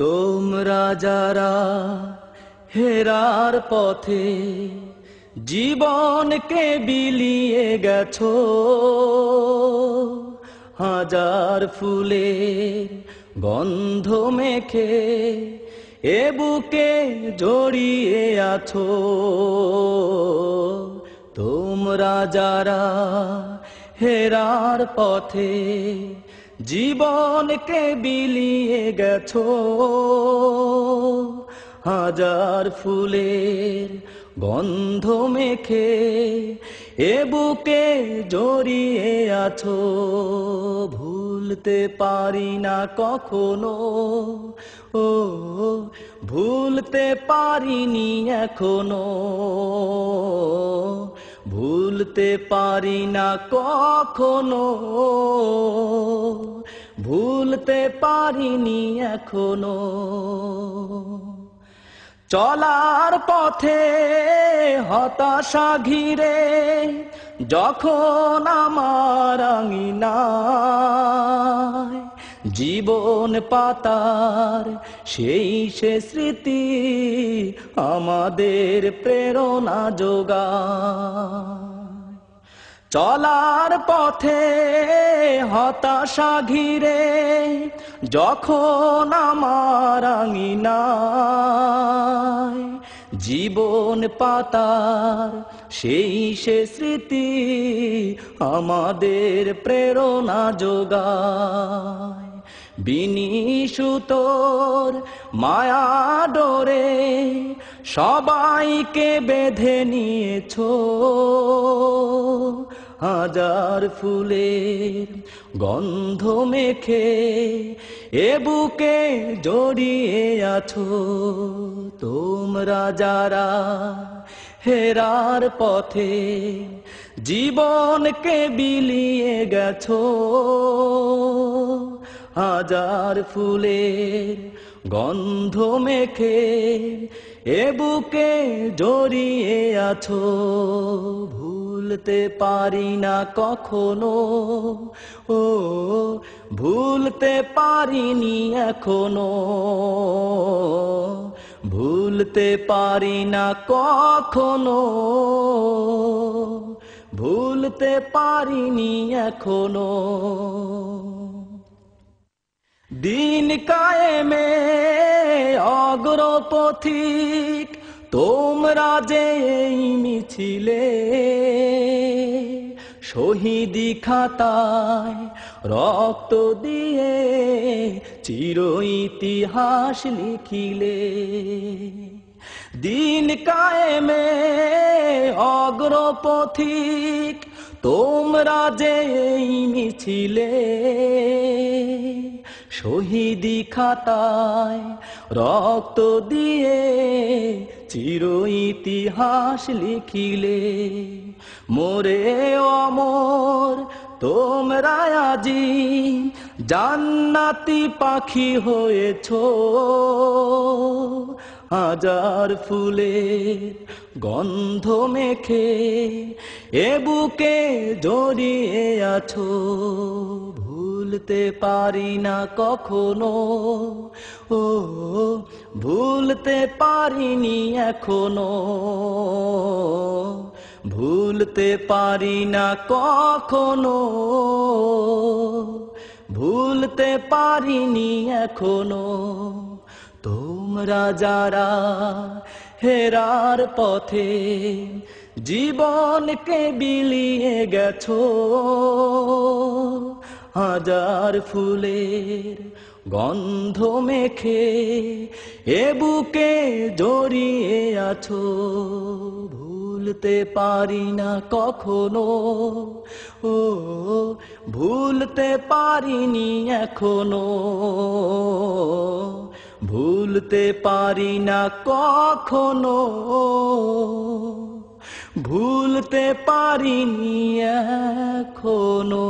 তোমরা যারা হেরার পথে জীবনকে বিলিয়ে গেছো, হাজার ফুলের গন্ধ মেখে এ বুকে জড়িয়ে আছো। তোমরা যারা হেরার পথে জীবনকে বিলিয়ে গেছো, হাজার ফুলের গন্ধ মেখে এ বুকে জড়িয়ে আছো। ভুলতে পারি না কখনো, ও ভুলতে পারিনি এখনো, ভুলতে পারি না কখনো, ভুলতে পারিনি এখনো। চলার পথে হতাশা ঘিরে যখন আমার আঙিনায়, জীবন পাতার সেই সে স্মৃতি আমাদের প্রেরণা যোগায়। চলার পথে হতাশা ঘিরে যখন আমার আঙিনায়, জীবন পাতার সেই সে স্মৃতি আমাদের প্রেরণা যোগায়। বিনিশুতোর মায়া ডোরে সবাইকে বেঁধে নিয়েছো, হাজার ফুলের গন্ধ মেখে এ বুকে জড়িয়ে আছো। তোমরা যারা হেরার পথে জীবনকে বিলিয়ে গেছো, হাজার ফুলের গন্ধ মেখে এ বুকে জড়িয়ে আছো। ভুলতে পারি না কখনো, ও ভুলতে পারিনি এখনো, ভুলতে পারি না কখনো, ভুলতে পারিনি এখনো। দিন কায়েমে অগ্রপথিক তোমরা যে এই মিছিলে, শহীদি খাতায় রক্ত দিয়ে চির ইতিহাস লিখিলে। দিন কায়েমে অগ্রপথিক তোমরা যে এই মিছিলে, শহীদি খাতায় রক্ত দিয়ে চির ইতিহাস লিখিলে। মোরে অমর তোমরা আজি জান্নাতি পাখি হয়েছো, হাজার ফুলের গন্ধ মেখে এ বুকে জড়িয়ে আছো। ভুলতে পারি না কখনো, ও ভুলতে পারিনি এখনো, ভুলতে পারি না কখনো, ভুলতে পারিনি এখনো। তোমরা যারা হেরার পথে জীবনকে বিলিয়ে গেছো, হাজার ফুলের গন্ধ মেখে এ বুকে জড়িয়ে আছো। ভুলতে পারি না কখনো, ও ভুলতে পারিনি এখনো, ভুলতে পারি না কখনো, ভুলতে পারিনি এখনো।